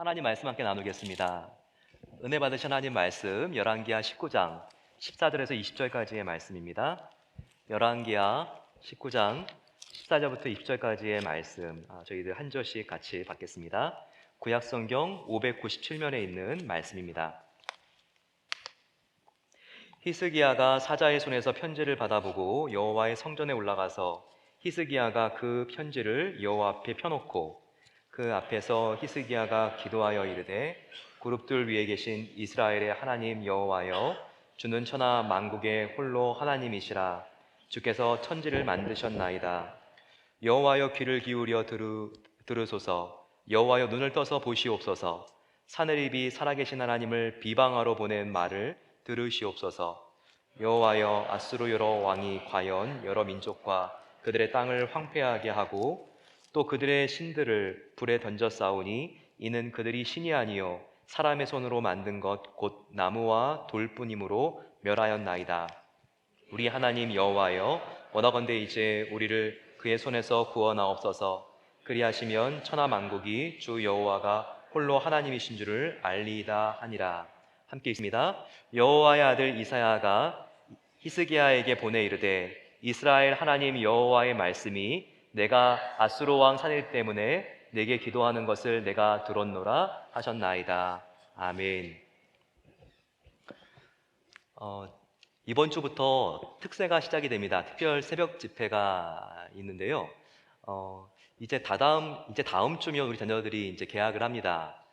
하나님 말씀 함께 나누겠습니다. 은혜 받으신 하나님 말씀 열왕기하 19장 14절에서 20절까지의 말씀입니다. 열왕기하 19장 14절부터 20절까지의 말씀 저희들 한 절씩 같이 받겠습니다. 구약성경 597면에 있는 말씀입니다. 히스기야가 사자의 손에서 편지를 받아보고 여호와의 성전에 올라가서 히스기야가 그 편지를 여호와 앞에 펴놓고 그 앞에서 히스기야가 기도하여 이르되 그룹들 위에 계신 이스라엘의 하나님 여호와여, 주는 천하 만국의 홀로 하나님이시라. 주께서 천지를 만드셨나이다. 여호와여, 귀를 기울여 들으소서. 여호와여, 눈을 떠서 보시옵소서. 사내립이 살아계신 하나님을 비방하러 보낸 말을 들으시옵소서. 여호와여, 아수르 여러 왕이 과연 여러 민족과 그들의 땅을 황폐하게 하고 또 그들의 신들을 불에 던져 싸우니 이는 그들이 신이 아니요 사람의 손으로 만든 것 곧 나무와 돌뿐이므로 멸하였나이다. 우리 하나님 여호와여, 원하건대 이제 우리를 그의 손에서 구원하옵소서. 그리하시면 천하 만국이 주 여호와가 홀로 하나님이신 줄을 알리이다 하니라. 함께 있습니다. 여호와의 아들 이사야가 히스기야에게 보내 이르되 이스라엘 하나님 여호와의 말씀이 내가 아수르 왕 사내립 때문에 내게 기도하는 것을 내가 들었노라 하셨나이다. 아멘. 이번 주부터 특세가 시작이 됩니다. 특별 새벽 집회가 있는데요. 이제 다음 주면 우리 자녀들이 이제 개학을 합니다.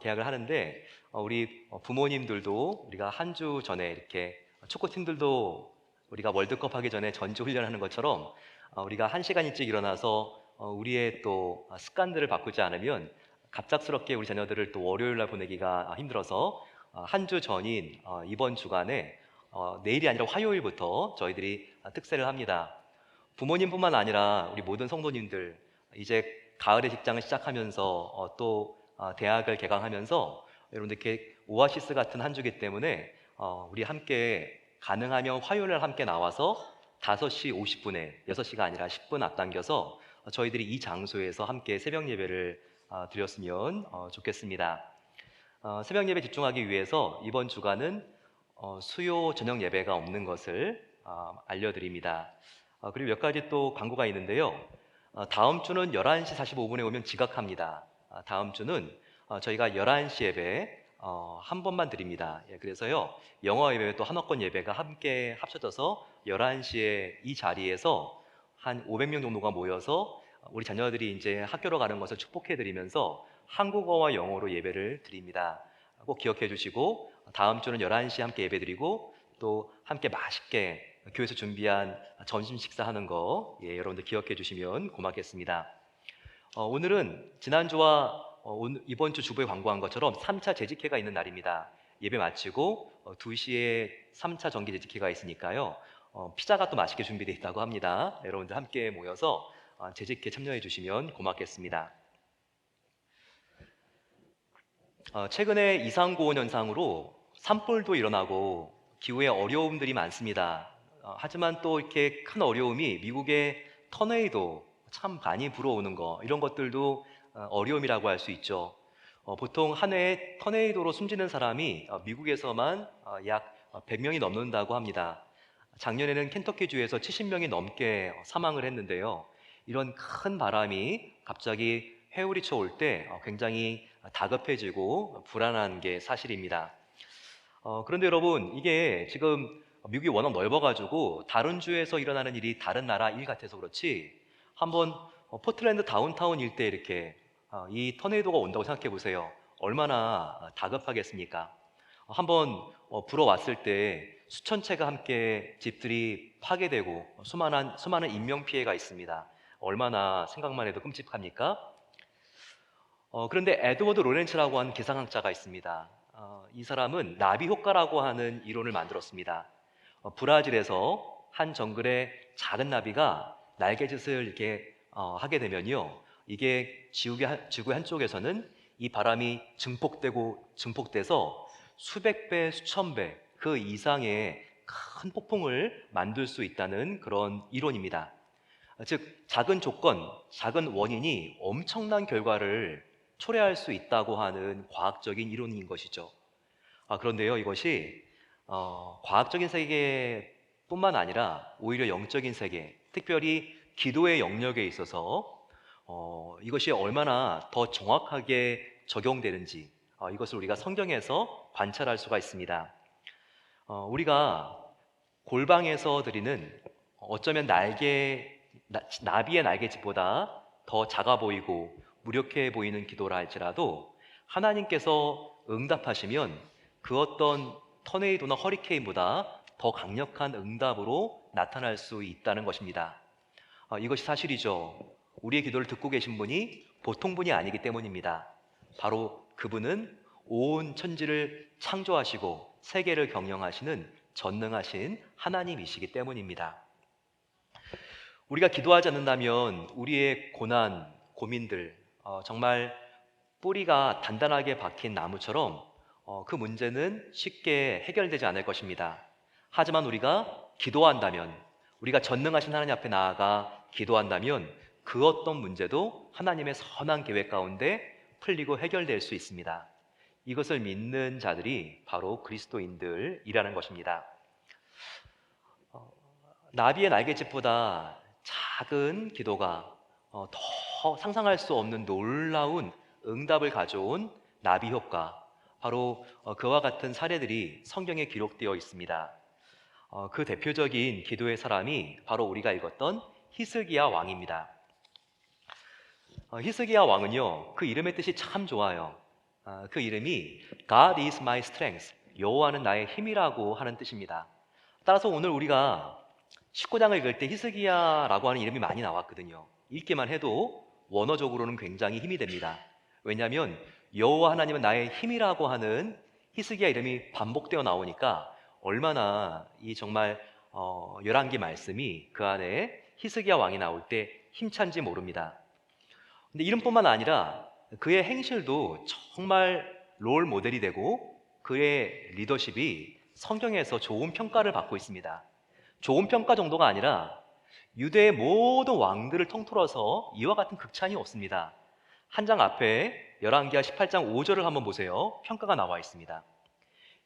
개학을 하는데 우리 부모님들도 우리가 한 주 전에 이렇게 축구팀들도 우리가 월드컵 하기 전에 전주 훈련하는 것처럼 우리가 1시간 일찍 일어나서 우리의 또 습관들을 바꾸지 않으면 갑작스럽게 우리 자녀들을 또 월요일 날 보내기가 힘들어서 한 주 전인 이번 주간에 내일이 아니라 화요일부터 저희들이 특세를 합니다. 부모님뿐만 아니라 우리 모든 성도님들 이제 가을에 직장을 시작하면서 또 대학을 개강하면서 여러분들 이렇게 오아시스 같은 한 주기 때문에 우리 함께 가능하면 화요일 날 함께 나와서 5시 50분에 6시가 아니라 10분 앞당겨서 저희들이 이 장소에서 함께 새벽 예배를 드렸으면 좋겠습니다. 새벽 예배 집중하기 위해서 이번 주간은 수요 저녁 예배가 없는 것을 알려드립니다. 그리고 몇 가지 또 광고가 있는데요. 다음 주는 11시 45분에 오면 지각합니다. 다음 주는 저희가 11시 예배 한 번만 드립니다. 그래서요, 영어 예배 또 한어권 예배가 함께 합쳐져서 11시에 이 자리에서 한 500명 정도가 모여서 우리 자녀들이 이제 학교로 가는 것을 축복해 드리면서 한국어와 영어로 예배를 드립니다. 꼭 기억해 주시고 다음 주는 11시에 함께 예배 드리고 또 함께 맛있게 교회에서 준비한 점심 식사하는 거 여러분들 기억해 주시면 고맙겠습니다. 오늘은 지난주와 이번 주 주부에 광고한 것처럼 3차 재직회가 있는 날입니다. 예배 마치고 2시에 3차 정기 재직회가 있으니까요. 피자가 또 맛있게 준비되어 있다고 합니다. 여러분들 함께 모여서 재직회 참여해 주시면 고맙겠습니다. 최근에 이상고온 현상으로 산불도 일어나고 기후에 어려움들이 많습니다. 하지만 또 이렇게 큰 어려움이 미국의 터네이도 참 많이 불어오는 거, 이런 것들도 어려움이라고 할 수 있죠. 보통 한 해에 터네이도로 숨지는 사람이 미국에서만 약 100명이 넘는다고 합니다. 작년에는 켄터키주에서 70명이 넘게 사망을 했는데요. 이런 큰 바람이 갑자기 회오리 쳐올 때 굉장히 다급해지고 불안한 게 사실입니다. 그런데 여러분, 이게 지금 미국이 워낙 넓어가지고 다른 주에서 일어나는 일이 다른 나라 일 같아서 그렇지, 한번 포틀랜드 다운타운 일대에 이렇게 이 터네이도가 온다고 생각해 보세요. 얼마나 다급하겠습니까? 한번 불어왔을 때 수천 채가 함께 집들이 파괴되고 수많은 인명피해가 있습니다. 얼마나 생각만 해도 끔찍합니까? 그런데 에드워드 로렌츠라고 하는 기상학자가 있습니다. 이 사람은 나비 효과라고 하는 이론을 만들었습니다. 브라질에서 한 정글의 작은 나비가 날개짓을 이렇게 하게 되면요, 이게 지구의 한쪽에서는 이 바람이 증폭돼서 수백 배, 수천 배 그 이상의 큰 폭풍을 만들 수 있다는 그런 이론입니다. 즉 작은 조건, 작은 원인이 엄청난 결과를 초래할 수 있다고 하는 과학적인 이론인 것이죠. 그런데요, 이것이 과학적인 세계뿐만 아니라 오히려 영적인 세계, 특별히 기도의 영역에 있어서 이것이 얼마나 더 정확하게 적용되는지 이것을 우리가 성경에서 관찰할 수가 있습니다. 우리가 골방에서 드리는 어쩌면 나비의 날개짓보다 더 작아 보이고 무력해 보이는 기도라 할지라도 하나님께서 응답하시면 그 어떤 터네이도나 허리케인보다 더 강력한 응답으로 나타날 수 있다는 것입니다. 이것이 사실이죠. 우리의 기도를 듣고 계신 분이 보통 분이 아니기 때문입니다. 바로 그분은 온 천지를 창조하시고 세계를 경영하시는 전능하신 하나님이시기 때문입니다. 우리가 기도하지 않는다면 우리의 고난, 고민들 정말 뿌리가 단단하게 박힌 나무처럼 그 문제는 쉽게 해결되지 않을 것입니다. 하지만 우리가 기도한다면, 우리가 전능하신 하나님 앞에 나아가 기도한다면 그 어떤 문제도 하나님의 선한 계획 가운데 풀리고 해결될 수 있습니다. 이것을 믿는 자들이 바로 그리스도인들이라는 것입니다. 나비의 날개짓보다 작은 기도가 더 상상할 수 없는 놀라운 응답을 가져온 나비 효과, 바로 그와 같은 사례들이 성경에 기록되어 있습니다. 그 대표적인 기도의 사람이 바로 우리가 읽었던 히스기야 왕입니다. 히스기야 왕은요, 그 이름의 뜻이 참 좋아요. 그 이름이 God is my strength, 여호와는 나의 힘이라고 하는 뜻입니다. 따라서 오늘 우리가 19장을 읽을 때 히스기야라고 하는 이름이 많이 나왔거든요. 읽기만 해도 원어적으로는 굉장히 힘이 됩니다. 왜냐하면 여호와 하나님은 나의 힘이라고 하는 히스기야 이름이 반복되어 나오니까 얼마나 이 정말 열왕기 말씀이 그 안에 히스기야 왕이 나올 때 힘찬지 모릅니다. 근데 이름뿐만 아니라 그의 행실도 정말 롤 모델이 되고 그의 리더십이 성경에서 좋은 평가를 받고 있습니다. 좋은 평가 정도가 아니라 유대의 모든 왕들을 통틀어서 이와 같은 극찬이 없습니다. 한 장 앞에 열왕기하 18장 5절을 한번 보세요. 평가가 나와 있습니다.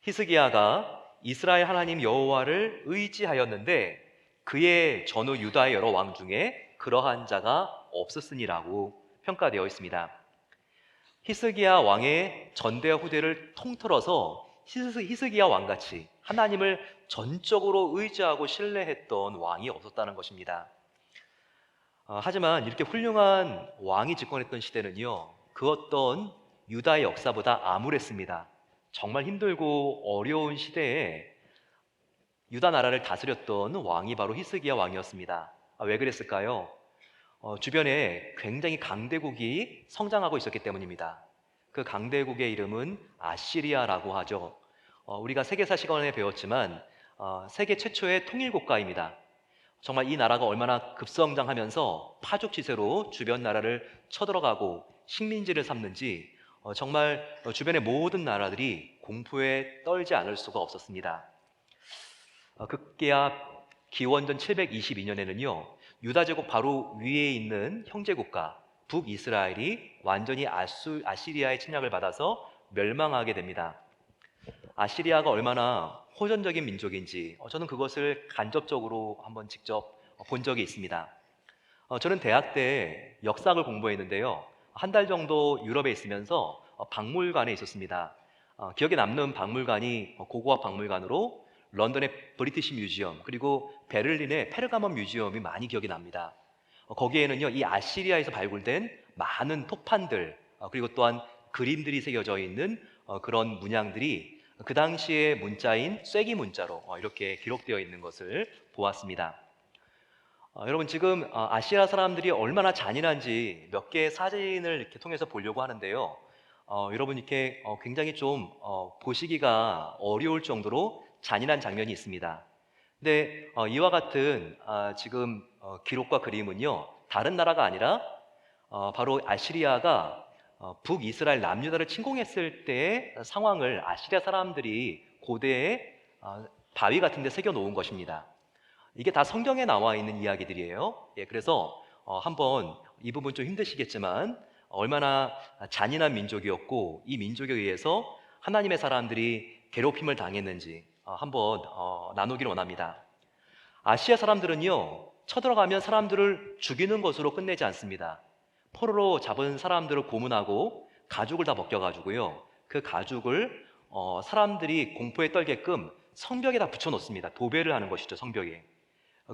히스기야가 이스라엘 하나님 여호와를 의지하였는데 그의 전후 유다의 여러 왕 중에 그러한 자가 없었으니라고 평가되어 있습니다. 히스기야 왕의 전대와 후대를 통틀어서 히스기야 왕같이 하나님을 전적으로 의지하고 신뢰했던 왕이 없었다는 것입니다. 하지만 이렇게 훌륭한 왕이 집권했던 시대는요, 그 어떤 유다의 역사보다 암울했습니다. 정말 힘들고 어려운 시대에 유다 나라를 다스렸던 왕이 바로 히스기야 왕이었습니다. 왜 그랬을까요? 주변에 굉장히 강대국이 성장하고 있었기 때문입니다. 그 강대국의 이름은 아시리아라고 하죠. 우리가 세계사 시간에 배웠지만 세계 최초의 통일국가입니다. 정말 이 나라가 얼마나 급성장하면서 파죽지세로 주변 나라를 쳐들어가고 식민지를 삼는지 정말 주변의 모든 나라들이 공포에 떨지 않을 수가 없었습니다. 급기야 기원전 722년에는요 유다제국 바로 위에 있는 형제국가 북이스라엘이 완전히 아시리아의 침략을 받아서 멸망하게 됩니다. 아시리아가 얼마나 호전적인 민족인지 저는 그것을 간접적으로 한번 직접 본 적이 있습니다. 저는 대학 때 역사학을 공부했는데요. 한 달 정도 유럽에 있으면서 박물관에 있었습니다. 기억에 남는 박물관이 고고학 박물관으로 런던의 브리티시 뮤지엄 그리고 베를린의 페르가몬 뮤지엄이 많이 기억이 납니다. 거기에는요 이 아시리아에서 발굴된 많은 토판들 그리고 또한 그림들이 새겨져 있는 그런 문양들이 그 당시의 문자인 쐐기 문자로 이렇게 기록되어 있는 것을 보았습니다. 여러분 지금 아시아 사람들이 얼마나 잔인한지 몇 개의 사진을 이렇게 통해서 보려고 하는데요. 여러분 이렇게 굉장히 좀 보시기가 어려울 정도로 잔인한 장면이 있습니다. 근데 이와 같은 지금 기록과 그림은요 다른 나라가 아니라 바로 아시리아가 북이스라엘 남유다를 침공했을 때의 상황을 아시리아 사람들이 고대에 바위 같은 데 새겨 놓은 것입니다. 이게 다 성경에 나와 있는 이야기들이에요. 그래서 한번 이 부분 좀 힘드시겠지만 얼마나 잔인한 민족이었고 이 민족에 의해서 하나님의 사람들이 괴롭힘을 당했는지 한번 나누기를 원합니다. 아시아 사람들은요, 쳐들어가면 사람들을 죽이는 것으로 끝내지 않습니다. 포로로 잡은 사람들을 고문하고 가죽을 다 벗겨가지고요, 그 가죽을 사람들이 공포에 떨게끔 성벽에다 붙여놓습니다. 도배를 하는 것이죠, 성벽에.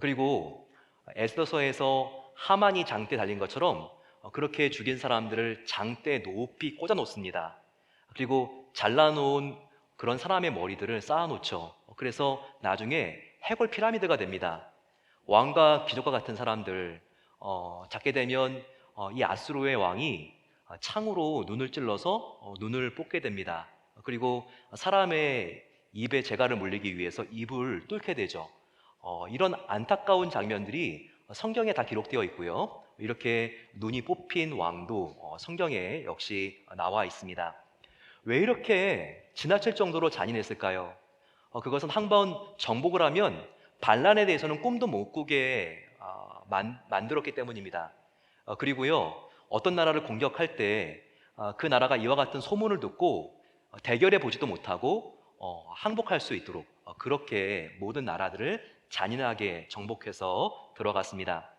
그리고 에스더서에서 하만이 장대에 달린 것처럼 그렇게 죽인 사람들을 장대에 높이 꽂아 놓습니다. 그리고 잘라놓은 그런 사람의 머리들을 쌓아놓죠. 그래서 나중에 해골 피라미드가 됩니다. 왕과 귀족과 같은 사람들 잡게 되면 이 아수르의 왕이 창으로 눈을 찔러서 눈을 뽑게 됩니다. 그리고 사람의 입에 재갈을 물리기 위해서 입을 뚫게 되죠. 이런 안타까운 장면들이 성경에 다 기록되어 있고요. 이렇게 눈이 뽑힌 왕도 성경에 역시 나와 있습니다. 왜 이렇게 지나칠 정도로 잔인했을까요? 그것은 한번 정복을 하면 반란에 대해서는 꿈도 못 꾸게 만들었기 때문입니다. 그리고요, 어떤 나라를 공격할 때 그 나라가 이와 같은 소문을 듣고 대결해 보지도 못하고 항복할 수 있도록 그렇게 모든 나라들을 잔인하게 정복해서 들어갔습니다.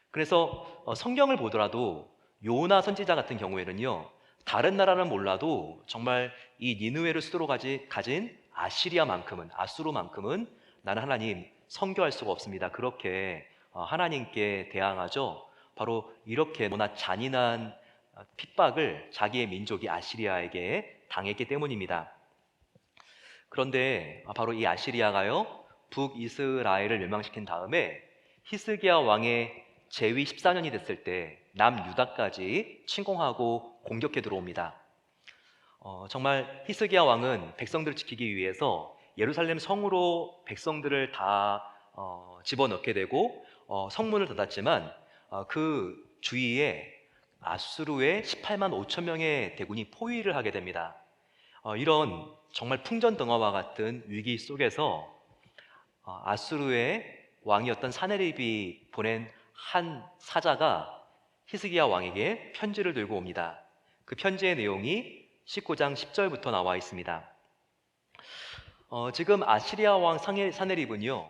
그래서 성경을 보더라도 요나 선지자 같은 경우에는요, 다른 나라는 몰라도 정말 이 니느웨를 수도로 가진 아수르만큼은 나는 하나님 성교할 수가 없습니다. 그렇게 하나님께 대항하죠. 바로 이렇게 너무나 잔인한 핍박을 자기의 민족이 아시리아에게 당했기 때문입니다. 그런데 바로 이 아시리아가요, 북이스라엘을 멸망시킨 다음에 히스기야 왕의 재위 14년이 됐을 때 남유다까지 침공하고 공격해 들어옵니다. 정말 히스기야 왕은 백성들을 지키기 위해서 예루살렘 성으로 백성들을 다 집어넣게 되고 성문을 닫았지만 그 주위에 아수르의 18만 5천 명의 대군이 포위를 하게 됩니다. 이런 정말 풍전등화와 같은 위기 속에서 아수르의 왕이었던 사네립이 보낸 한 사자가 히스기야 왕에게 편지를 들고 옵니다. 그 편지의 내용이 19장 10절부터 나와 있습니다. 지금 아시리아 왕 사네립은요,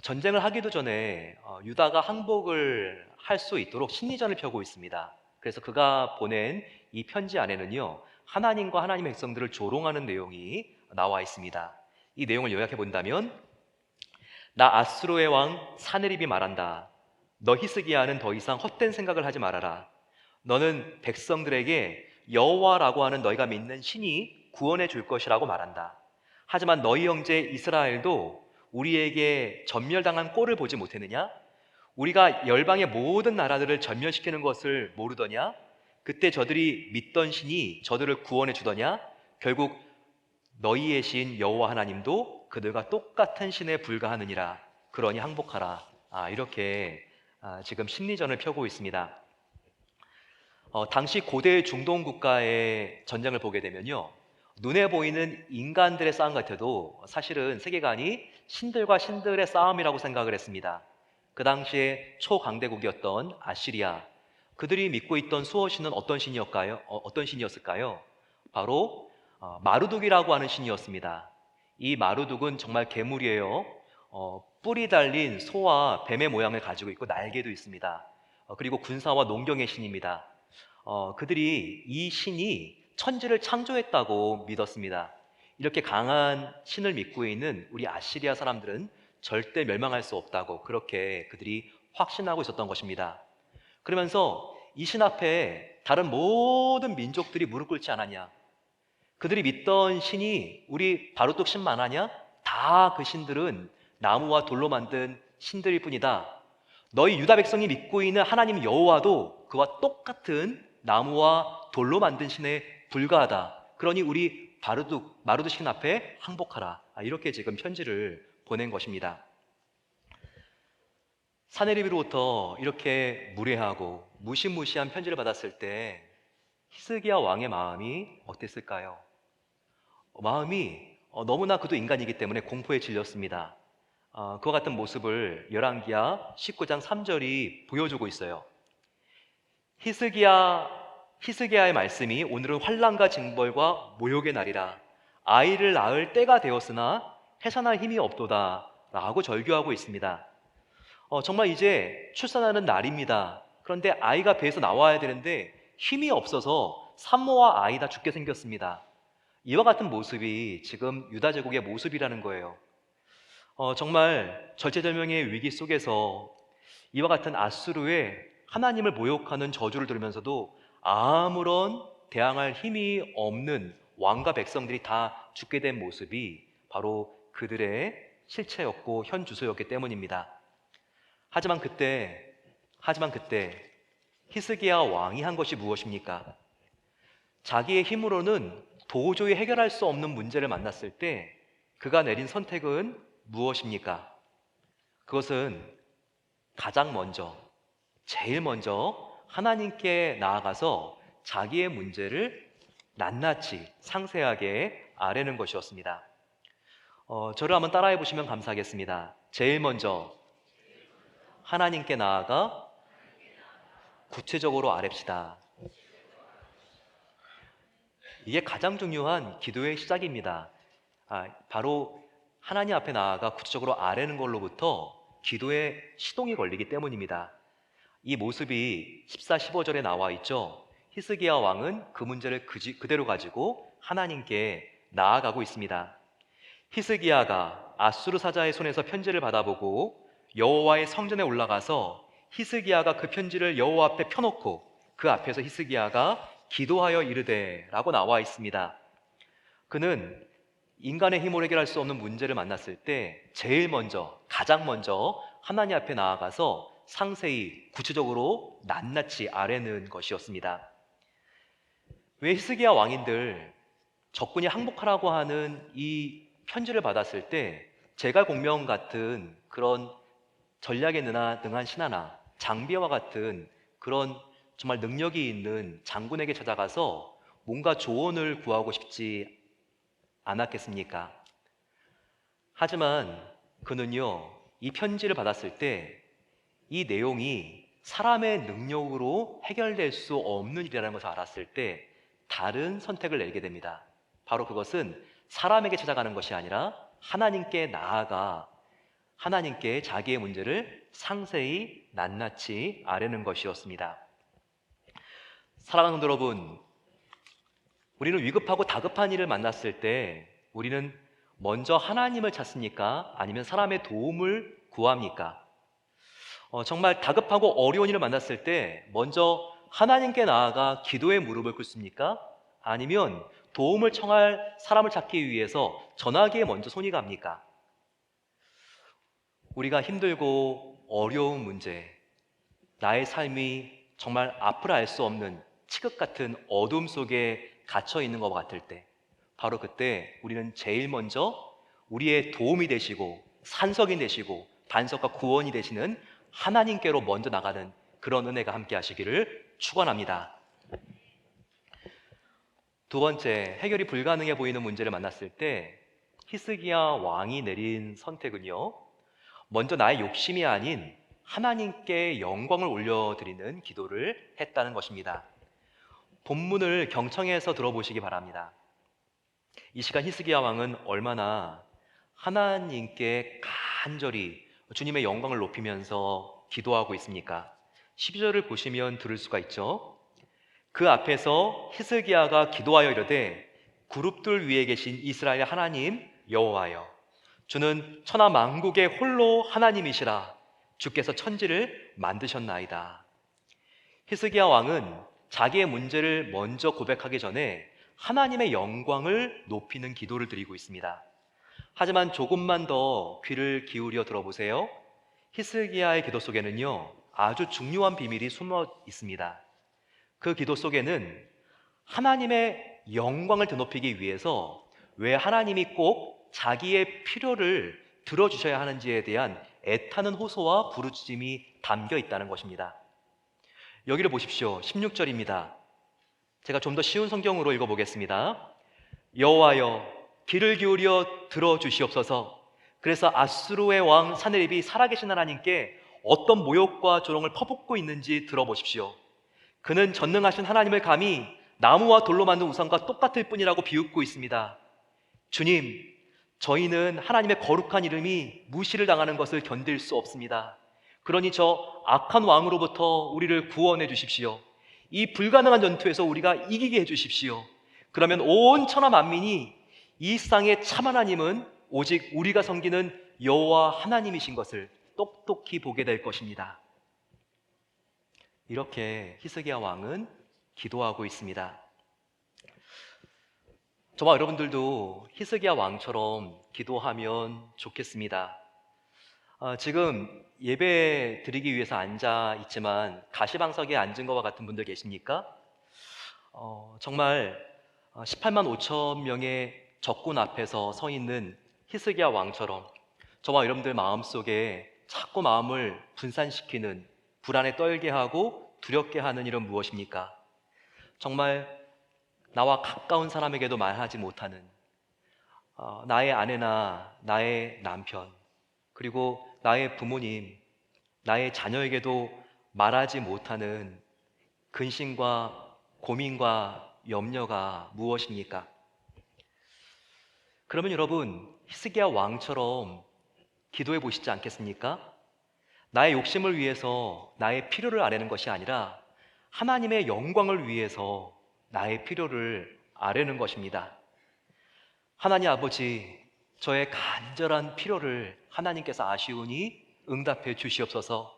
전쟁을 하기도 전에 유다가 항복을 할 수 있도록 심리전을 펴고 있습니다. 그래서 그가 보낸 이 편지 안에는요, 하나님과 하나님의 백성들을 조롱하는 내용이 나와 있습니다. 이 내용을 요약해 본다면, 나 아수르의 왕 사네립이 말한다. 너 히스기야는 더 이상 헛된 생각을 하지 말아라. 너는 백성들에게 여호와라고 하는 너희가 믿는 신이 구원해 줄 것이라고 말한다. 하지만 너희 형제 이스라엘도 우리에게 전멸당한 꼴을 보지 못했느냐? 우리가 열방의 모든 나라들을 전멸시키는 것을 모르더냐? 그때 저들이 믿던 신이 저들을 구원해 주더냐? 결국 너희의 신 여호와 하나님도 그들과 똑같은 신에 불과하느니라. 그러니 항복하라. 이렇게 지금 심리전을 펴고 있습니다. 당시 고대 중동 국가의 전쟁을 보게 되면요, 눈에 보이는 인간들의 싸움 같아도 사실은 세계관이 신들과 신들의 싸움이라고 생각을 했습니다. 그 당시에 초강대국이었던 아시리아, 그들이 믿고 있던 수호신은 어떤 신이었을까요? 바로 마루둑이라고 하는 신이었습니다. 이 마루둑은 정말 괴물이에요. 뿔이 달린 소와 뱀의 모양을 가지고 있고 날개도 있습니다. 그리고 군사와 농경의 신입니다. 그들이 이 신이 천지를 창조했다고 믿었습니다. 이렇게 강한 신을 믿고 있는 우리 아시리아 사람들은 절대 멸망할 수 없다고 그렇게 그들이 확신하고 있었던 것입니다. 그러면서 이 신 앞에 다른 모든 민족들이 무릎 꿇지 않았냐? 그들이 믿던 신이 우리 바루뚝 신만 하냐? 다 그 신들은 나무와 돌로 만든 신들일 뿐이다. 너희 유다 백성이 믿고 있는 하나님 여호와도 그와 똑같은 나무와 돌로 만든 신에 불과하다. 그러니 우리 마루둑 신 앞에 항복하라. 이렇게 지금 편지를 보낸 것입니다. 사네립으로부터 이렇게 무례하고 무시무시한 편지를 받았을 때 히스기야 왕의 마음이 어땠을까요? 마음이 너무나 그도 인간이기 때문에 공포에 질렸습니다. 그와 같은 모습을 열왕기하 19장 3절이 보여주고 있어요. 히스기야 히스기야의 말씀이 오늘은 환난과 징벌과 모욕의 날이라 아이를 낳을 때가 되었으나 해산할 힘이 없도다 라고 절규하고 있습니다. 정말 이제 출산하는 날입니다. 그런데 아이가 배에서 나와야 되는데 힘이 없어서 산모와 아이 다 죽게 생겼습니다. 이와 같은 모습이 지금 유다 제국의 모습이라는 거예요. 정말 절체절명의 위기 속에서 이와 같은 아수르의 하나님을 모욕하는 저주를 들으면서도 아무런 대항할 힘이 없는 왕과 백성들이 다 죽게 된 모습이 바로 그들의 실체였고 현주소였기 때문입니다. 하지만 그때 히스기야 왕이 한 것이 무엇입니까? 자기의 힘으로는 도저히 해결할 수 없는 문제를 만났을 때 그가 내린 선택은 무엇입니까? 그것은 가장 먼저, 제일 먼저 하나님께 나아가서 자기의 문제를 낱낱이 상세하게 아뢰는 것이었습니다. 저를 한번 따라해 보시면 감사하겠습니다. 제일 먼저 하나님께 나아가 구체적으로 아뢰시다. 이게 가장 중요한 기도의 시작입니다. 바로 하나님 앞에 나아가 구체적으로 아뢰는 걸로부터 기도의 시동이 걸리기 때문입니다. 이 모습이 14, 15절에 나와 있죠. 히스기야 왕은 그 문제를 그대로 가지고 하나님께 나아가고 있습니다. 히스기야가 아수르 사자의 손에서 편지를 받아보고 여호와의 성전에 올라가서 히스기야가 그 편지를 여호와 앞에 펴놓고 그 앞에서 히스기야가 기도하여 이르되 라고 나와 있습니다. 그는 인간의 힘으로 해결할 수 없는 문제를 만났을 때 제일 먼저, 가장 먼저 하나님 앞에 나아가서 상세히 구체적으로 낱낱이 아뢰는 것이었습니다. 왜 히스기야 왕인들 적군이 항복하라고 하는 이 편지를 받았을 때 제갈공명 같은 그런 전략에 능한 신하나 장비와 같은 그런 정말 능력이 있는 장군에게 찾아가서 뭔가 조언을 구하고 싶지 않았겠습니까? 하지만 그는요, 이 편지를 받았을 때 이 내용이 사람의 능력으로 해결될 수 없는 일이라는 것을 알았을 때 다른 선택을 내게 됩니다. 바로 그것은 사람에게 찾아가는 것이 아니라 하나님께 나아가 하나님께 자기의 문제를 상세히 낱낱이 아뢰는 것이었습니다. 사랑하는 성도 여러분, 우리는 위급하고 다급한 일을 만났을 때 우리는 먼저 하나님을 찾습니까? 아니면 사람의 도움을 구합니까? 정말 다급하고 어려운 일을 만났을 때 먼저 하나님께 나아가 기도의 무릎을 꿇습니까? 아니면 도움을 청할 사람을 찾기 위해서 전화기에 먼저 손이 갑니까? 우리가 힘들고 어려운 문제, 나의 삶이 정말 앞을 알 수 없는 칠흑 같은 어둠 속에 갇혀 있는 것 같을 때 바로 그때 우리는 제일 먼저 우리의 도움이 되시고 산석이 되시고 반석과 구원이 되시는 하나님께로 먼저 나가는 그런 은혜가 함께 하시기를 축원합니다. 두 번째, 해결이 불가능해 보이는 문제를 만났을 때 히스기야 왕이 내린 선택은요, 먼저 나의 욕심이 아닌 하나님께 영광을 올려드리는 기도를 했다는 것입니다. 본문을 경청해서 들어보시기 바랍니다. 이 시간 히스기야 왕은 얼마나 하나님께 간절히 주님의 영광을 높이면서 기도하고 있습니까? 12절을 보시면 들을 수가 있죠. 그 앞에서 히스기야가 기도하여 이르되 그룹들 위에 계신 이스라엘 하나님 여호와여, 주는 천하 만국의 홀로 하나님이시라. 주께서 천지를 만드셨나이다. 히스기야 왕은 자기의 문제를 먼저 고백하기 전에 하나님의 영광을 높이는 기도를 드리고 있습니다. 하지만 조금만 더 귀를 기울여 들어보세요. 히스기야의 기도 속에는요, 아주 중요한 비밀이 숨어 있습니다. 그 기도 속에는 하나님의 영광을 드높이기 위해서 왜 하나님이 꼭 자기의 필요를 들어주셔야 하는지에 대한 애타는 호소와 부르짖음이 담겨 있다는 것입니다. 여기를 보십시오. 16절입니다. 제가 좀 더 쉬운 성경으로 읽어보겠습니다. 여호와여, 귀를 기울여 들어주시옵소서. 그래서 아수르의 왕 사네립이 살아계신 하나님께 어떤 모욕과 조롱을 퍼붓고 있는지 들어보십시오. 그는 전능하신 하나님을 감히 나무와 돌로 만든 우상과 똑같을 뿐이라고 비웃고 있습니다. 주님, 저희는 하나님의 거룩한 이름이 무시를 당하는 것을 견딜 수 없습니다. 그러니 저 악한 왕으로부터 우리를 구원해 주십시오. 이 불가능한 전투에서 우리가 이기게 해 주십시오. 그러면 온 천하 만민이 이 세상의 참 하나님은 오직 우리가 섬기는 여호와 하나님이신 것을 똑똑히 보게 될 것입니다. 이렇게 히스기야 왕은 기도하고 있습니다. 저와 여러분들도 히스기야 왕처럼 기도하면 좋겠습니다. 지금 예배 드리기 위해서 앉아 있지만 가시방석에 앉은 것과 같은 분들 계십니까? 정말 18만 5천 명의 적군 앞에서 서 있는 히스기야 왕처럼 저와 여러분들 마음속에 자꾸 마음을 분산시키는, 불안에 떨게 하고 두렵게 하는 일은 무엇입니까? 정말 나와 가까운 사람에게도 말하지 못하는 나의 아내나 나의 남편, 그리고 나의 부모님, 나의 자녀에게도 말하지 못하는 근심과 고민과 염려가 무엇입니까? 그러면 여러분, 히스기야 왕처럼 기도해 보시지 않겠습니까? 나의 욕심을 위해서 나의 필요를 아뢰는 것이 아니라 하나님의 영광을 위해서 나의 필요를 아뢰는 것입니다. 하나님 아버지, 저의 간절한 필요를 하나님께서 아시오니 응답해 주시옵소서.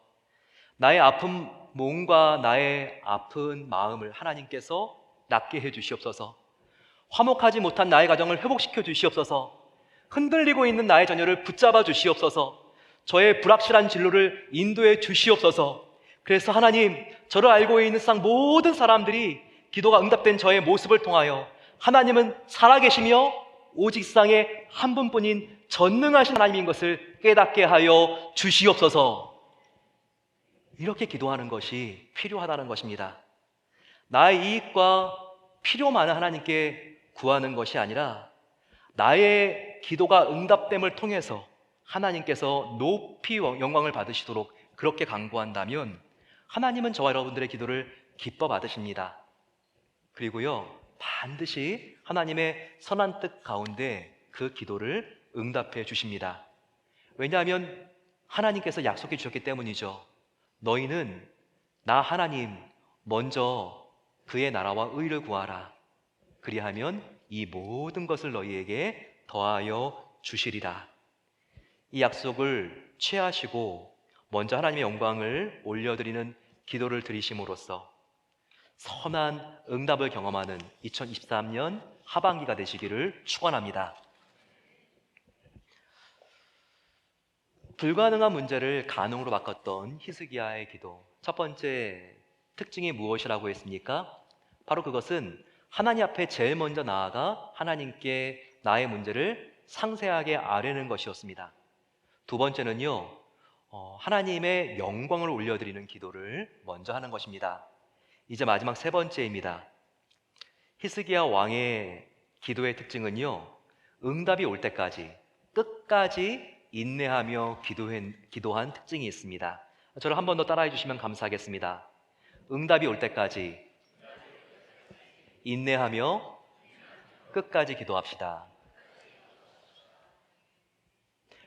나의 아픈 몸과 나의 아픈 마음을 하나님께서 낫게 해 주시옵소서. 화목하지 못한 나의 가정을 회복시켜 주시옵소서. 흔들리고 있는 나의 자녀를 붙잡아 주시옵소서. 저의 불확실한 진로를 인도해 주시옵소서. 그래서 하나님, 저를 알고 있는 세상 모든 사람들이 기도가 응답된 저의 모습을 통하여 하나님은 살아계시며 오직 세상에 한 분뿐인 전능하신 하나님인 것을 깨닫게 하여 주시옵소서. 이렇게 기도하는 것이 필요하다는 것입니다. 나의 이익과 필요만을 하나님께 구하는 것이 아니라 나의 기도가 응답됨을 통해서 하나님께서 높이 영광을 받으시도록 그렇게 간구한다면 하나님은 저와 여러분들의 기도를 기뻐 받으십니다. 그리고요, 반드시 하나님의 선한 뜻 가운데 그 기도를 응답해 주십니다. 왜냐하면 하나님께서 약속해 주셨기 때문이죠. 너희는 나 하나님 먼저 그의 나라와 의를 구하라. 그리하면 이 모든 것을 너희에게 더하여 주시리라. 이 약속을 취하시고 먼저 하나님의 영광을 올려드리는 기도를 드리심으로써 선한 응답을 경험하는 2023년 하반기가 되시기를 축원합니다. 불가능한 문제를 가능으로 바꿨던 히스기야의 기도, 첫 번째 특징이 무엇이라고 했습니까? 바로 그것은 하나님 앞에 제일 먼저 나아가 하나님께 나의 문제를 상세하게 아뢰는 것이었습니다. 두 번째는요, 하나님의 영광을 올려드리는 기도를 먼저 하는 것입니다. 이제 마지막 세 번째입니다. 히스기야 왕의 기도의 특징은요, 응답이 올 때까지 끝까지 인내하며 기도한 특징이 있습니다. 저를 한 번 더 따라해 주시면 감사하겠습니다. 응답이 올 때까지 인내하며 끝까지 기도합시다.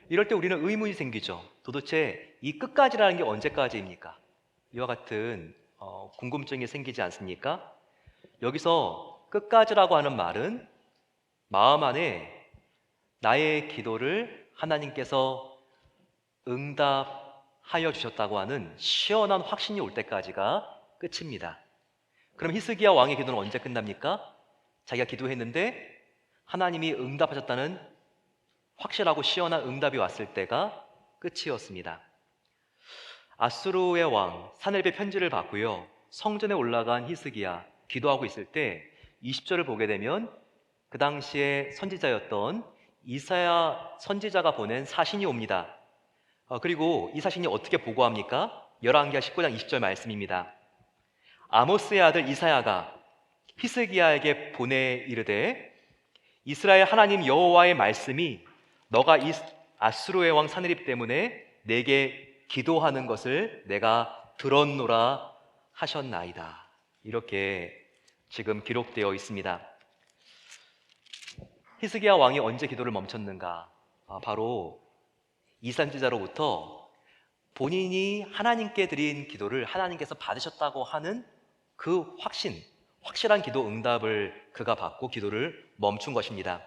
이럴 때 우리는 의문이 생기죠. 도대체 이 끝까지라는 게 언제까지입니까? 이와 같은 궁금증이 생기지 않습니까? 여기서 끝까지라고 하는 말은 마음 안에 나의 기도를 하나님께서 응답하여 주셨다고 하는 시원한 확신이 올 때까지가 끝입니다. 그럼 히스기야 왕의 기도는 언제 끝납니까? 자기가 기도했는데 하나님이 응답하셨다는 확실하고 시원한 응답이 왔을 때가 끝이었습니다. 아수르의 왕 사네립의 편지를 받고요, 성전에 올라간 히스기야 기도하고 있을 때 20절을 보게 되면 그 당시에 선지자였던 이사야 선지자가 보낸 사신이 옵니다. 그리고 이 사신이 어떻게 보고합니까? 열왕기하 19장 20절 말씀입니다. 아모스의 아들 이사야가 히스기야에게 보내 이르되 이스라엘 하나님 여호와의 말씀이 너가 이 아수르의 왕 사네립 때문에 내게 기도하는 것을 내가 들었노라 하셨나이다. 이렇게 지금 기록되어 있습니다. 히스기야 왕이 언제 기도를 멈췄는가? 바로 이 선지자로부터 본인이 하나님께 드린 기도를 하나님께서 받으셨다고 하는 그 확실한 기도 응답을 그가 받고 기도를 멈춘 것입니다.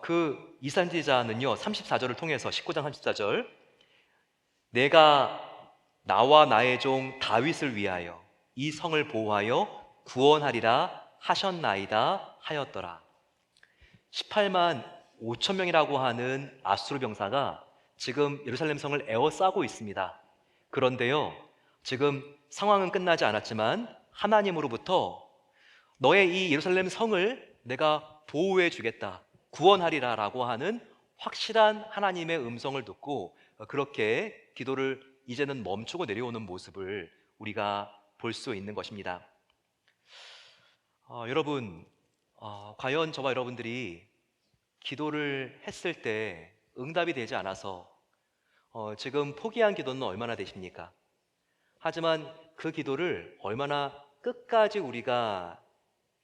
그 이산지자는요 34절을 통해서 19장 34절, 내가 나와 나의 종 다윗을 위하여 이 성을 보호하여 구원하리라 하셨나이다 하였더라. 18만 5천 명이라고 하는 아수르 병사가 지금 예루살렘 성을 에워싸고 있습니다. 그런데요, 지금 상황은 끝나지 않았지만 하나님으로부터 너의 이 예루살렘 성을 내가 보호해 주겠다, 구원하리라 라고 하는 확실한 하나님의 음성을 듣고 그렇게 기도를 이제는 멈추고 내려오는 모습을 우리가 볼 수 있는 것입니다. 여러분, 과연 저와 여러분들이 기도를 했을 때 응답이 되지 않아서 지금 포기한 기도는 얼마나 되십니까? 하지만 그 기도를 얼마나 끝까지 우리가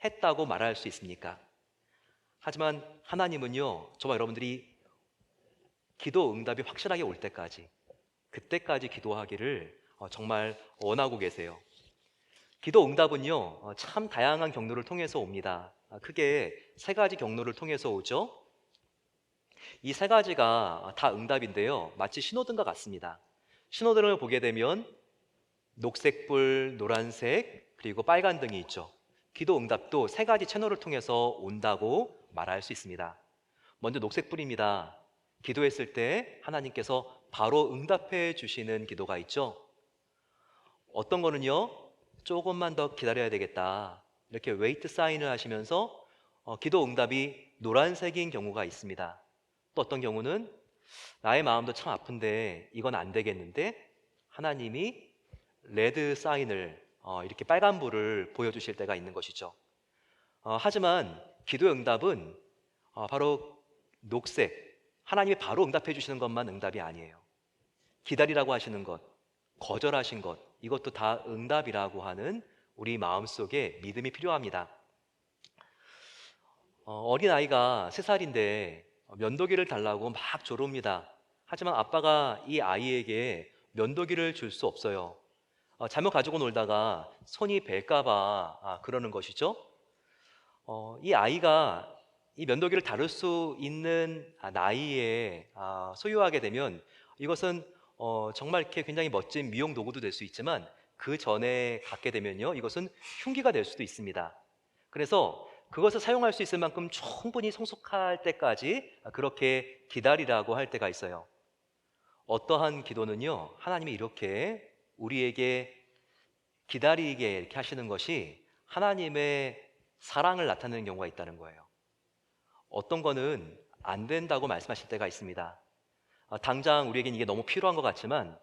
했다고 말할 수 있습니까? 하지만 하나님은요, 저와 여러분들이 기도 응답이 확실하게 올 때까지, 그때까지 기도하기를 정말 원하고 계세요. 기도 응답은요, 참 다양한 경로를 통해서 옵니다. 크게 세 가지 경로를 통해서 오죠. 이 세 가지가 다 응답인데요, 마치 신호등과 같습니다. 신호등을 보게 되면 녹색불, 노란색, 그리고 빨간 등이 있죠. 기도 응답도 세 가지 채널을 통해서 온다고 말할 수 있습니다. 먼저 녹색불입니다. 기도했을 때 하나님께서 바로 응답해 주시는 기도가 있죠. 어떤 거는요, 조금만 더 기다려야 되겠다, 이렇게 웨이트 사인을 하시면서 기도 응답이 노란색인 경우가 있습니다. 또 어떤 경우는 나의 마음도 참 아픈데 이건 안 되겠는데 하나님이 레드 사인을 이렇게 빨간불을 보여주실 때가 있는 것이죠. 하지만 기도의 응답은 바로 녹색, 하나님이 바로 응답해 주시는 것만 응답이 아니에요. 기다리라고 하시는 것, 거절하신 것, 이것도 다 응답이라고 하는 우리 마음속에 믿음이 필요합니다. 어린아이가 3살인데 면도기를 달라고 막 조릅니다. 하지만 아빠가 이 아이에게 면도기를 줄 수 없어요. 잘못 가지고 놀다가 손이 벨까봐 그러는 것이죠. 이 아이가 이 면도기를 다룰 수 있는 나이에 소유하게 되면 이것은 정말 이렇게 굉장히 멋진 미용 도구도 될 수 있지만 그 전에 갖게 되면요, 이것은 흉기가 될 수도 있습니다. 그래서 그것을 사용할 수 있을 만큼 충분히 성숙할 때까지 그렇게 기다리라고 할 때가 있어요. 어떠한 기도는요, 하나님이 이렇게 우리에게 기다리게 이렇게 하시는 것이 하나님의 사랑을 나타내는 경우가 있다는 거예요. 어떤 거는 안 된다고 말씀하실 때가 있습니다. 당장 우리에겐 이게 너무 필요한 것 같지만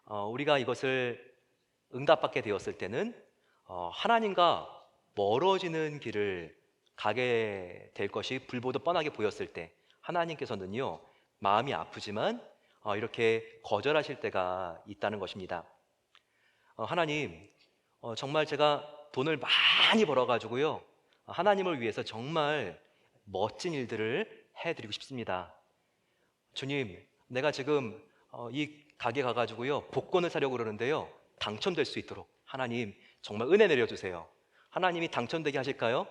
우리가 이것을 응답받게 되었을 때는 하나님과 멀어지는 길을 가게 될 것이 불보듯 뻔하게 보였을 때 하나님께서는요, 마음이 아프지만 이렇게 거절하실 때가 있다는 것입니다. 하나님, 정말 제가 돈을 많이 벌어가지고요, 하나님을 위해서 정말 멋진 일들을 해드리고 싶습니다. 주님, 내가 지금 이 가게 가가지고요, 복권을 사려고 그러는데요, 당첨될 수 있도록 하나님 정말 은혜 내려주세요. 하나님이 당첨되게 하실까요?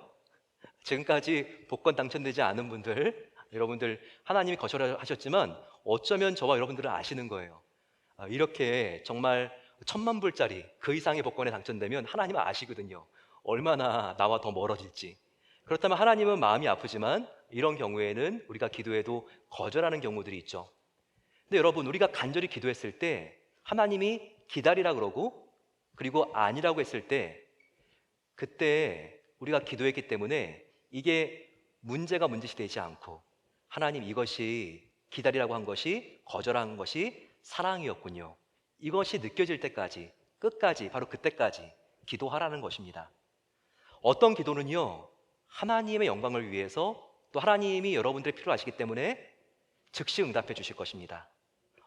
지금까지 복권 당첨되지 않은 분들, 여러분들 하나님이 거절하셨지만 어쩌면 저와 여러분들은 아시는 거예요. 이렇게 정말 1,000,000불짜리 그 이상의 복권에 당첨되면 하나님은 아시거든요. 얼마나 나와 더 멀어질지. 그렇다면 하나님은 마음이 아프지만 이런 경우에는 우리가 기도해도 거절하는 경우들이 있죠. 근데 여러분, 우리가 간절히 기도했을 때 하나님이 기다리라 그러고 그리고 아니라고 했을 때, 그때 우리가 기도했기 때문에 이게 문제가 문제시 되지 않고 하나님, 이것이 기다리라고 한 것이, 거절한 것이 사랑이었군요, 이것이 느껴질 때까지, 끝까지, 바로 그때까지 기도하라는 것입니다. 어떤 기도는요, 하나님의 영광을 위해서, 또 하나님이 여러분들의 필요를 아시기 때문에 즉시 응답해 주실 것입니다.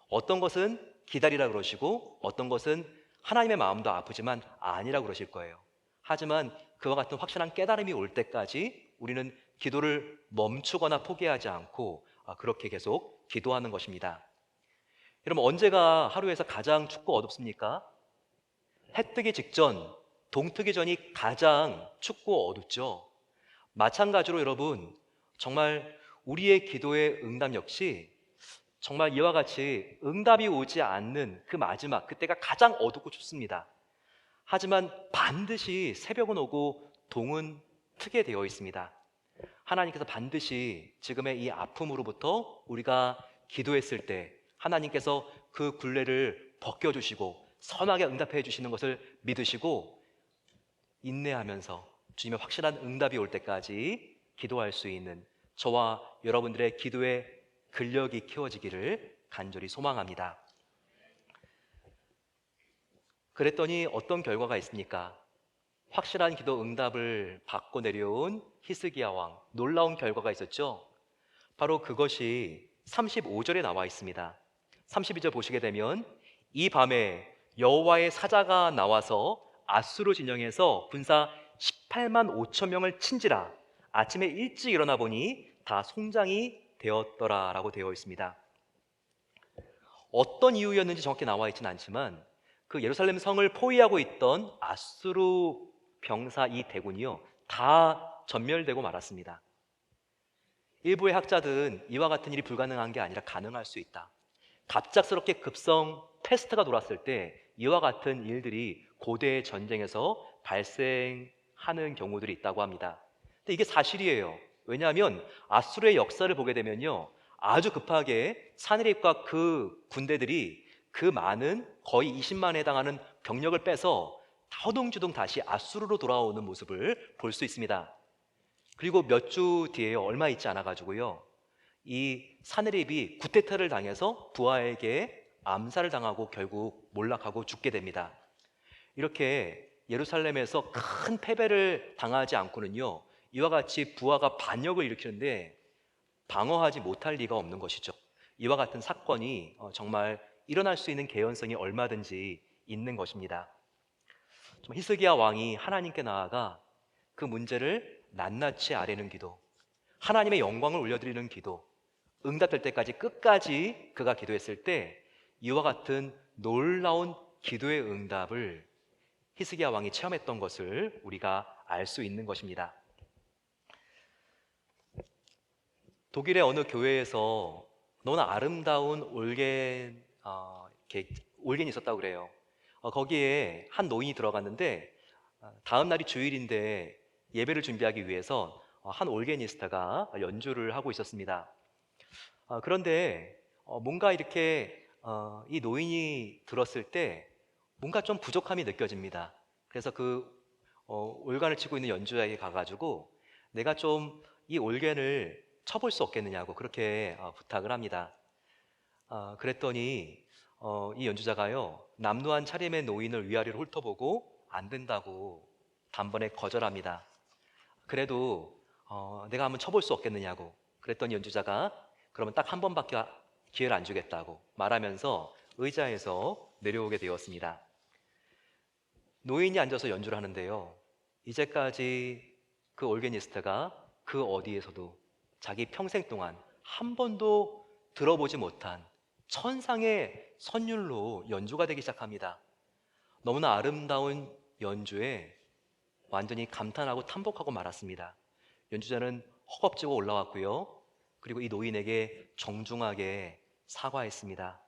어떤 것은 기다리라 그러시고 어떤 것은 하나님의 마음도 아프지만 아니라 그러실 거예요. 하지만 그와 같은 확실한 깨달음이 올 때까지 우리는 기도를 멈추거나 포기하지 않고 그렇게 계속 기도하는 것입니다. 여러분, 언제가 하루에서 가장 춥고 어둡습니까? 해 뜨기 직전, 동 트기 전이 가장 춥고 어둡죠. 마찬가지로 여러분, 정말 우리의 기도의 응답 역시 정말 이와 같이 응답이 오지 않는 그 마지막, 그때가 가장 어둡고 춥습니다. 하지만 반드시 새벽은 오고 동은 트게 되어 있습니다. 하나님께서 반드시 지금의 이 아픔으로부터 우리가 기도했을 때 하나님께서 그 굴레를 벗겨주시고 선하게 응답해 주시는 것을 믿으시고 인내하면서 주님의 확실한 응답이 올 때까지 기도할 수 있는 저와 여러분들의 기도의 근력이 키워지기를 간절히 소망합니다. 그랬더니 어떤 결과가 있습니까? 확실한 기도 응답을 받고 내려온 히스기야 왕, 놀라운 결과가 있었죠. 바로 그것이 35절에 나와 있습니다. 32절 보시게 되면 이 밤에 여호와의 사자가 나와서 아수르 진영에서 군사 18만 5천 명을 친지라. 아침에 일찍 일어나 보니 다 송장이 되었더라 라고 되어 있습니다. 어떤 이유였는지 정확히 나와 있지는 않지만 그 예루살렘 성을 포위하고 있던 아수르 병사 이 대군이요, 다 전멸되고 말았습니다. 일부의 학자들은 이와 같은 일이 불가능한 게 아니라 가능할 수 있다. 갑작스럽게 급성 패스트가 돌았을 때 이와 같은 일들이 고대 전쟁에서 발생하는 경우들이 있다고 합니다. 근데 이게 사실이에요. 왜냐하면 아수르의 역사를 보게 되면요, 아주 급하게 사내립과 그 군대들이 그 많은 거의 20만에 해당하는 병력을 빼서 허둥지둥 다시 아수르로 돌아오는 모습을 볼 수 있습니다. 그리고 몇 주 뒤에 얼마 있지 않아 가지고요, 이 사내립이 구테타를 당해서 부하에게 암살을 당하고 결국 몰락하고 죽게 됩니다. 이렇게 예루살렘에서 큰 패배를 당하지 않고는요, 이와 같이 부하가 반역을 일으키는데 방어하지 못할 리가 없는 것이죠. 이와 같은 사건이 정말 일어날 수 있는 개연성이 얼마든지 있는 것입니다. 히스기야 왕이 하나님께 나아가 그 문제를 낱낱이 아뢰는 기도, 하나님의 영광을 올려드리는 기도, 응답될 때까지 끝까지 그가 기도했을 때 이와 같은 놀라운 기도의 응답을 히스기야 왕이 체험했던 것을 우리가 알 수 있는 것입니다. 독일의 어느 교회에서 너무나 아름다운 올겐이 있었다고 그래요. 거기에 한 노인이 들어갔는데 다음 날이 주일인데 예배를 준비하기 위해서 한 올게니스트가 연주를 하고 있었습니다. 그런데 뭔가 이렇게 이 노인이 들었을 때 뭔가 좀 부족함이 느껴집니다. 그래서 그 올간을 치고 있는 연주자에게 가가지고 내가 좀 이 올겐을 쳐볼 수 없겠느냐고 그렇게 부탁을 합니다. 그랬더니 이 연주자가요, 남루한 차림의 노인을 위아래로 훑어보고 안 된다고 단번에 거절합니다. 그래도 내가 한번 쳐볼 수 없겠느냐고. 그랬더니 연주자가 그러면 딱 한 번밖에 기회를 안 주겠다고 말하면서 의자에서 내려오게 되었습니다. 노인이 앉아서 연주를 하는데요, 이제까지 그 올게니스트가 그 어디에서도 자기 평생 동안 한 번도 들어보지 못한 천상의 선율로 연주가 되기 시작합니다. 너무나 아름다운 연주에 완전히 감탄하고 탐복하고 말았습니다. 연주자는 허겁지겁 올라왔고요, 그리고 이 노인에게 정중하게 사과했습니다.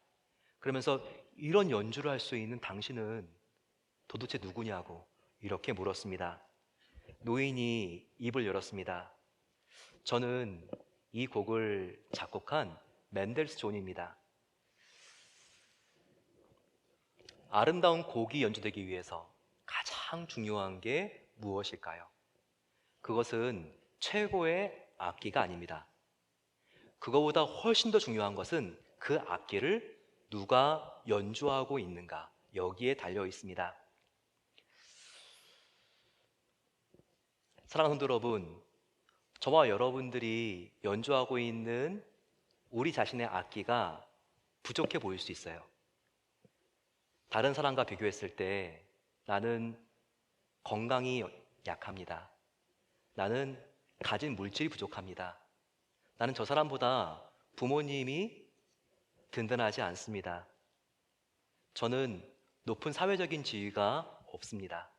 그러면서 이런 연주를 할 수 있는 당신은 도대체 누구냐고 이렇게 물었습니다. 노인이 입을 열었습니다. 저는 이 곡을 작곡한 맨델스 존입니다. 아름다운 곡이 연주되기 위해서 가장 중요한 게 무엇일까요? 그것은 최고의 악기가 아닙니다. 그거보다 훨씬 더 중요한 것은 그 악기를 누가 연주하고 있는가, 여기에 달려 있습니다. 사랑하는 성도 여러분, 저와 여러분들이 연주하고 있는 우리 자신의 악기가 부족해 보일 수 있어요. 다른 사람과 비교했을 때 나는 건강이 약합니다. 나는 가진 물질이 부족합니다. 나는 저 사람보다 부모님이 든든하지 않습니다. 저는 높은 사회적인 지위가 없습니다.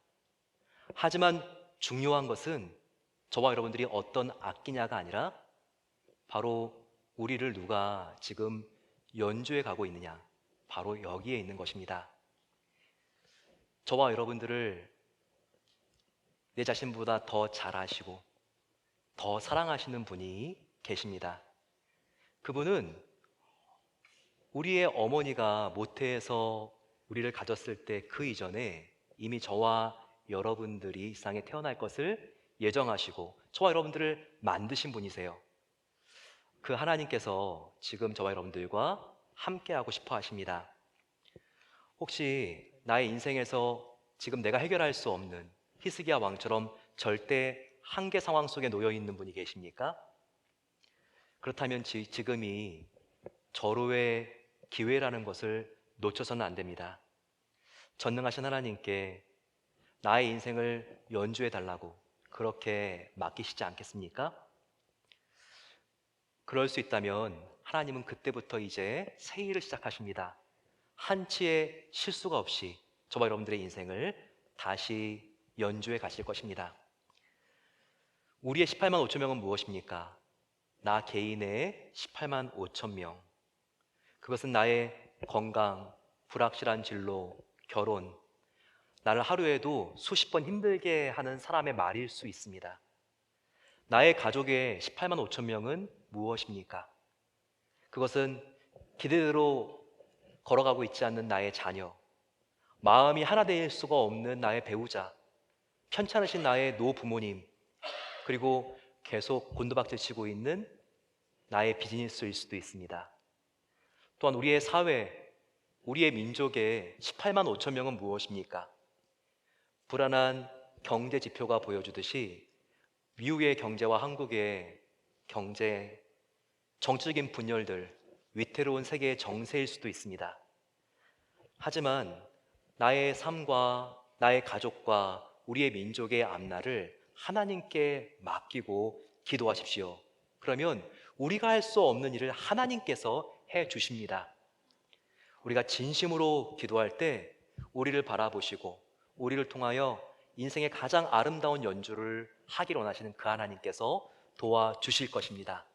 하지만 중요한 것은 저와 여러분들이 어떤 악기냐가 아니라 바로 우리를 누가 지금 연주해 가고 있느냐, 바로 여기에 있는 것입니다. 저와 여러분들을 내 자신보다 더 잘 아시고 더 사랑하시는 분이 계십니다. 그분은 우리의 어머니가 모태에서 우리를 가졌을 때 그 이전에 이미 저와 여러분들이 이 세상에 태어날 것을 예정하시고 저와 여러분들을 만드신 분이세요. 그 하나님께서 지금 저와 여러분들과 함께하고 싶어 하십니다. 혹시 나의 인생에서 지금 내가 해결할 수 없는 히스기야 왕처럼 절대 한계 상황 속에 놓여 있는 분이 계십니까? 그렇다면 지금이 절호의 기회라는 것을 놓쳐서는 안 됩니다. 전능하신 하나님께 나의 인생을 연주해 달라고 그렇게 맡기시지 않겠습니까? 그럴 수 있다면 하나님은 그때부터 이제 새 일을 시작하십니다. 한치의 실수가 없이 저와 여러분들의 인생을 다시 연주해 가실 것입니다. 우리의 18만 5천 명은 무엇입니까? 나 개인의 18만 5천 명. 그것은 나의 건강, 불확실한 진로, 결혼, 나를 하루에도 수십 번 힘들게 하는 사람의 말일 수 있습니다. 나의 가족의 18만 5천 명은 무엇입니까? 그것은 기대대로 걸어가고 있지 않는 나의 자녀, 마음이 하나 될 수가 없는 나의 배우자, 편찮으신 나의 노부모님, 그리고 계속 곤두박질 치고 있는 나의 비즈니스일 수도 있습니다. 또한 우리의 사회, 우리의 민족의 18만 5천 명은 무엇입니까? 불안한 경제 지표가 보여주듯이 미국의 경제와 한국의 경제, 정치적인 분열들, 위태로운 세계의 정세일 수도 있습니다. 하지만 나의 삶과 나의 가족과 우리의 민족의 앞날을 하나님께 맡기고 기도하십시오. 그러면 우리가 할 수 없는 일을 하나님께서 해 주십니다. 우리가 진심으로 기도할 때 우리를 바라보시고 우리를 통하여 인생의 가장 아름다운 연주를 하기를 원하시는 그 하나님께서 도와주실 것입니다.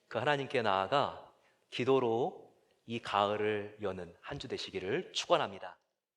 그 하나님께 나아가 기도로 이 가을을 여는 한 주 되시기를 축원합니다.